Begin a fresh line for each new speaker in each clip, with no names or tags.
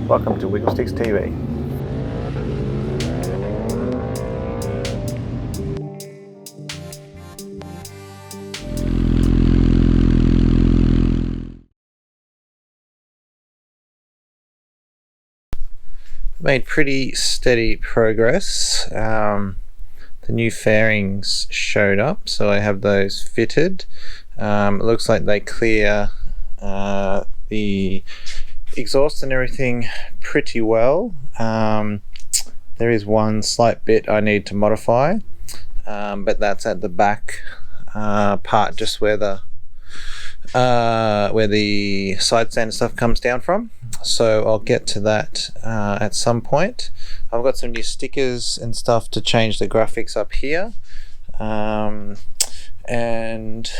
Welcome to Wigglesticks TV. Made pretty steady progress. The new fairings showed up, so I have those fitted. It looks like they clear the exhaust and everything pretty well. There is one slight bit I need to modify, but that's at the back part, just where the side stand stuff comes down from. So I'll get to that at some point. I've got some new stickers and stuff to change the graphics up here, and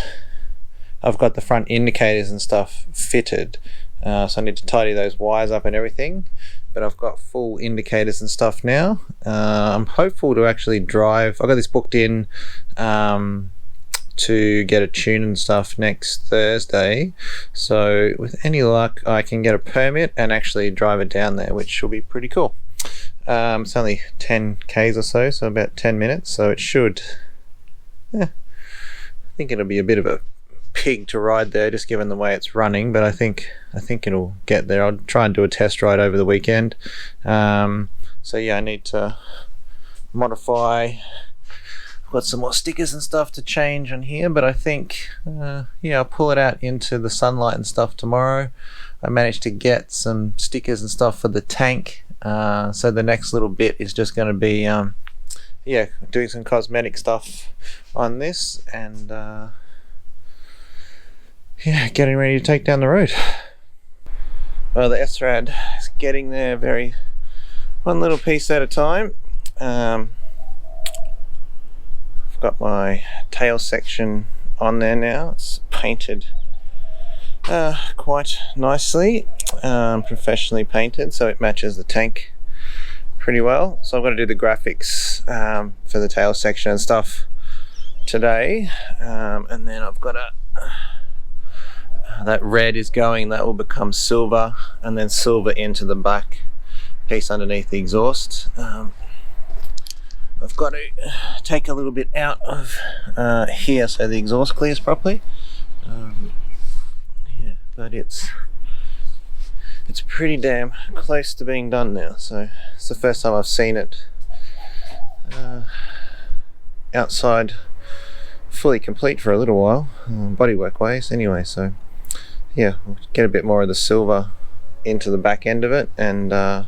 I've got the front indicators and stuff fitted, so I need to tidy those wires up and everything, but I've got full indicators and stuff now. I'm hopeful to actually drive. I've got this booked in to get a tune and stuff next Thursday, so with any luck I can get a permit and actually drive it down there, which will be pretty cool. It's only 10 k's or so about 10 minutes, so it should, I think it'll be a bit of a pig to ride there just given the way it's running, but I think it'll get there. I'll try and do a test ride over the weekend. So yeah, I need to modify. I've got some more stickers and stuff to change on here, but I think yeah, I'll pull it out into the sunlight and stuff tomorrow. I managed to get some stickers and stuff for the tank, so the next little bit is just going to be yeah, doing some cosmetic stuff on this, and yeah, getting ready to take down the road. Well, the SRAD is getting there, one little piece at a time. Got my tail section on there now. It's painted quite nicely, professionally painted, so it matches the tank pretty well. So I've got to do the graphics for the tail section and stuff today, and then I've got that red is going, that will become silver, and then silver into the black piece underneath the exhaust. I've got to take a little bit out of here so the exhaust clears properly. Yeah, but it's pretty damn close to being done now. So it's the first time I've seen it outside fully complete for a little while, bodywork ways anyway. So yeah, we'll get a bit more of the silver into the back end of it, and yeah,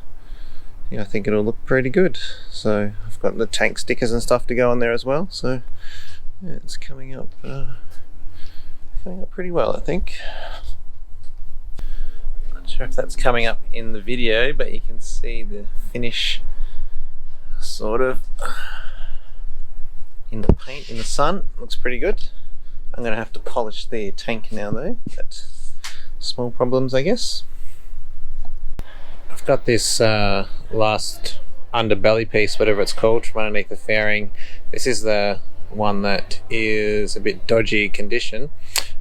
I think it'll look pretty good. So I've got the tank stickers and stuff to go on there as well, so yeah, it's coming up pretty well, I think. Not sure if that's coming up in the video, but you can see the finish sort of in the paint in the sun. Looks pretty good. I'm gonna have to polish the tank now though, but small problems I guess. I've got this last underbelly piece, whatever it's called, from underneath the fairing. This is the one that is a bit dodgy condition.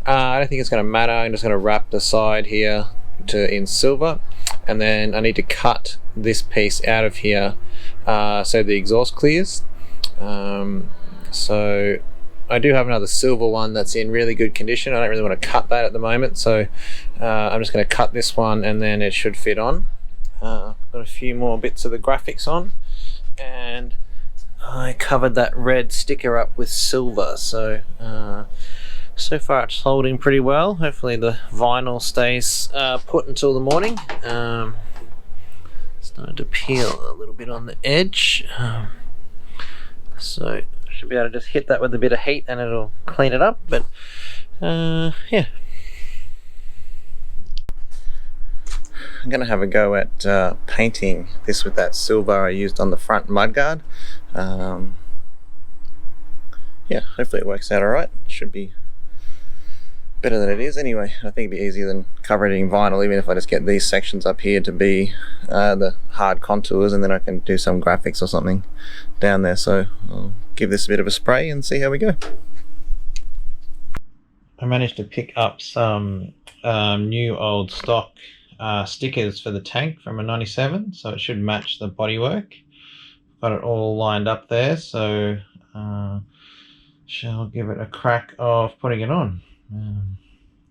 I don't think it's going to matter. I'm just going to wrap the side here in silver, and then I need to cut this piece out of here so the exhaust clears. So I do have another silver one that's in really good condition. I don't really want to cut that at the moment, so I'm just going to cut this one and then it should fit on. Got a few more bits of the graphics on, and I covered that red sticker up with silver, so so far it's holding pretty well. Hopefully the vinyl stays put until the morning. Started to peel a little bit on the edge, so I should be able to just hit that with a bit of heat and it'll clean it up, but yeah. I'm going to have a go at painting this with that silver I used on the front mudguard. Yeah, hopefully it works out alright. Should be better than it is anyway. I think it'd be easier than covering it in vinyl, even if I just get these sections up here to be the hard contours, and then I can do some graphics or something down there. So I'll give this a bit of a spray and see how we go. I managed to pick up some new old stock stickers for the tank from a 97, so it should match the bodywork. Got it all lined up there, so shall give it a crack of putting it on.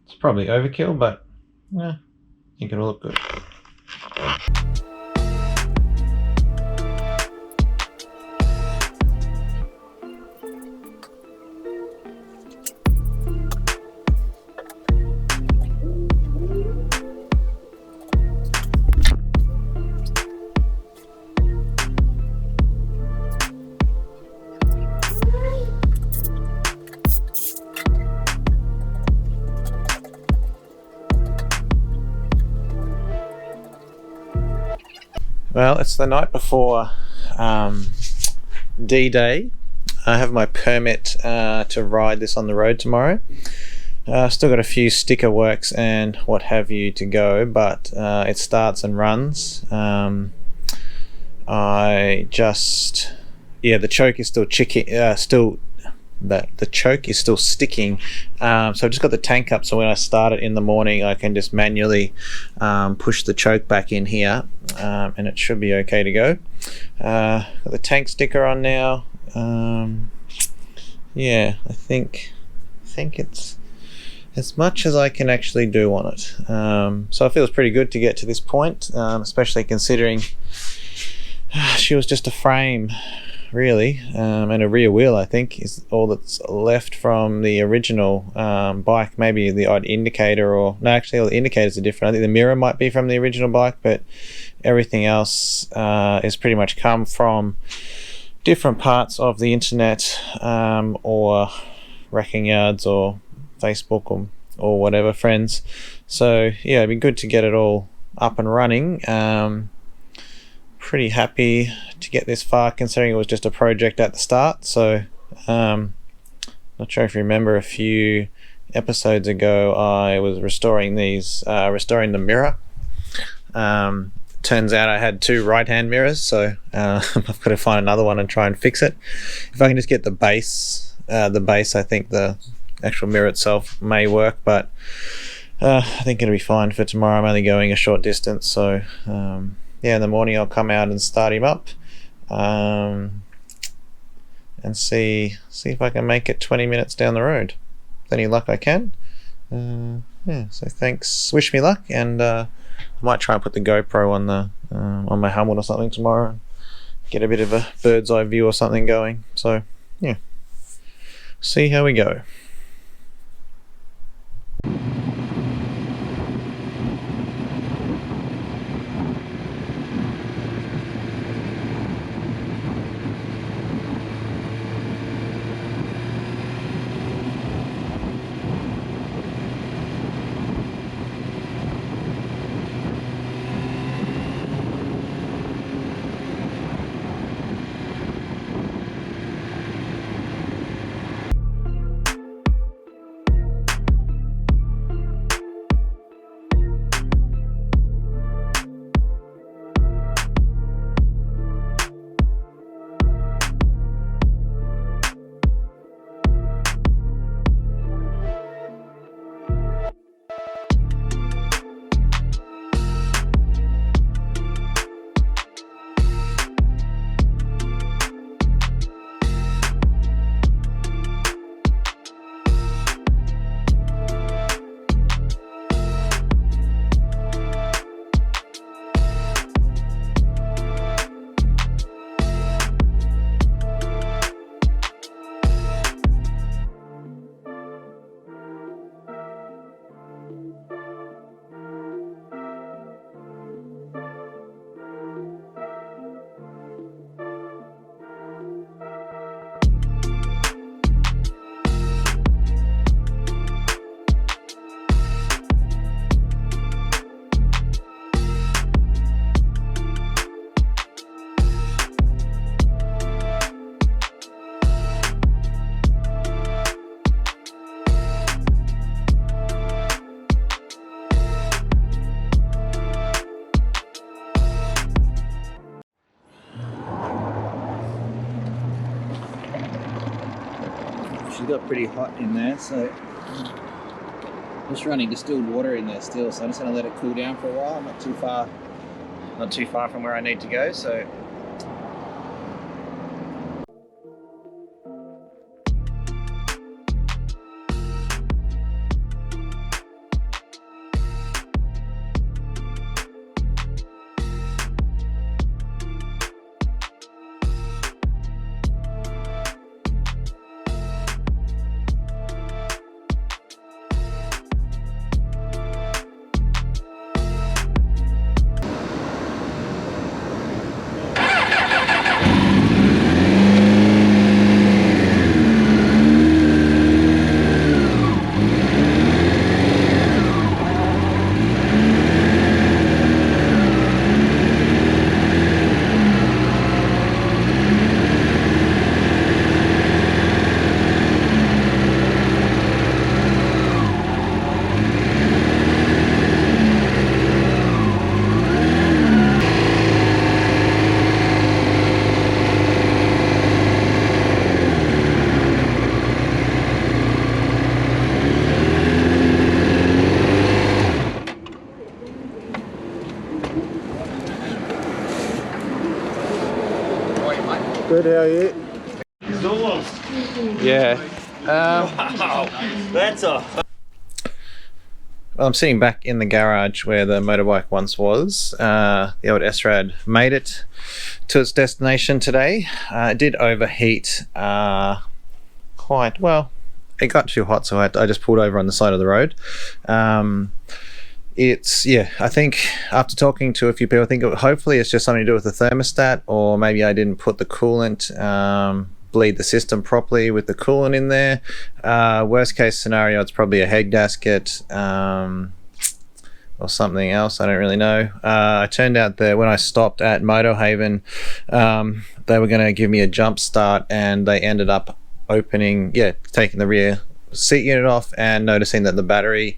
It's probably overkill, but yeah, I think it'll look good. Well, it's the night before D-Day. I have my permit to ride this on the road tomorrow. Still got a few sticker works and what have you to go, but it starts and runs. The choke is still the choke is still sticking, so I've just got the tank up, so when I start it in the morning I can just manually push the choke back in here, and it should be okay to go. Got the tank sticker on now. Yeah, I think it's as much as I can actually do on it, so it feels pretty good to get to this point, especially considering she was just a frame really, and a rear wheel I think is all that's left from the original bike. Maybe the odd indicator, or no, actually all the indicators are different. I think the mirror might be from the original bike, but everything else is pretty much come from different parts of the internet, or wrecking yards, or Facebook, or whatever, friends. So yeah, it'd be good to get it all up and running. Pretty happy to get this far, considering it was just a project at the start. So not sure if you remember, a few episodes ago I was restoring the mirror. Turns out I had two right-hand mirrors, so I've got to find another one and try and fix it. If I can just get the base, I think the actual mirror itself may work, but I think it'll be fine for tomorrow. I'm only going a short distance, so yeah, in the morning I'll come out and start him up, and see if I can make it 20 minutes down the road. With any luck I can. Yeah, so thanks, wish me luck, and I might try and put the GoPro on my helmet or something tomorrow and get a bit of a bird's eye view or something going. So yeah, see how we go. She got pretty hot in there, so Just running distilled water in there still, so I'm just going to let it cool down for a while. I'm not too far from where I need to go, so. Good, how are you? Yeah.
Wow, that's a...
Well, I'm sitting back in the garage where the motorbike once was. The old SRAD made it to its destination today. It did overheat quite well. It got too hot, so I just pulled over on the side of the road. I think after talking to a few people, I think hopefully it's just something to do with the thermostat, or maybe I didn't put the coolant, bleed the system properly with the coolant in there. Worst case scenario, it's probably a head gasket or something else. I don't really know. It turned out that when I stopped at Motorhaven, they were going to give me a jump start, and they ended up taking the rear seat unit off and noticing that the battery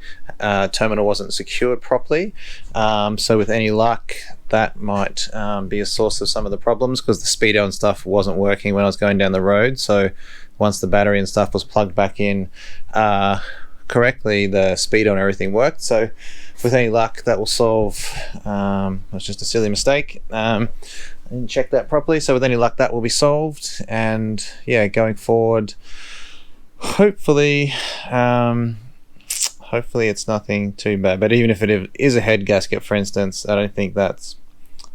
terminal wasn't secured properly. So with any luck, that might be a source of some of the problems, because the speedo and stuff wasn't working when I was going down the road. So once the battery and stuff was plugged back in correctly, the speedo and everything worked. So with any luck, that will solve. It was just a silly mistake. I didn't check that properly. So with any luck, that will be solved. And yeah, going forward, hopefully it's nothing too bad. But even if it is a head gasket, for instance, I don't think that's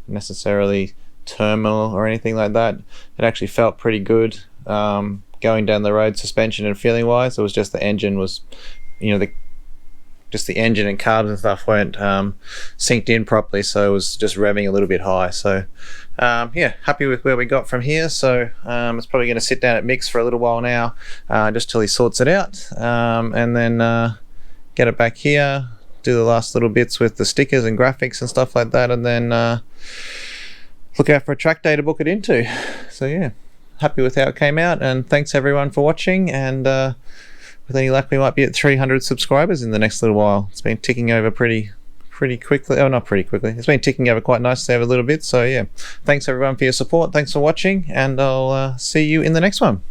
necessarily terminal or anything like that. It actually felt pretty good going down the road, suspension and feeling wise. It was just the engine was, just the engine and carbs and stuff weren't synced in properly, so it was just revving a little bit high. So happy with where we got from here. So it's probably going to sit down at Mick's for a little while now, just till he sorts it out, and then get it back here, do the last little bits with the stickers and graphics and stuff like that, and then look out for a track day to book it into. So yeah, happy with how it came out, and thanks everyone for watching. And with any luck, we might be at 300 subscribers in the next little while. It's been ticking over pretty quickly. Oh, not pretty quickly. It's been ticking over quite nicely over a little bit. So yeah, thanks everyone for your support. Thanks for watching, and I'll see you in the next one.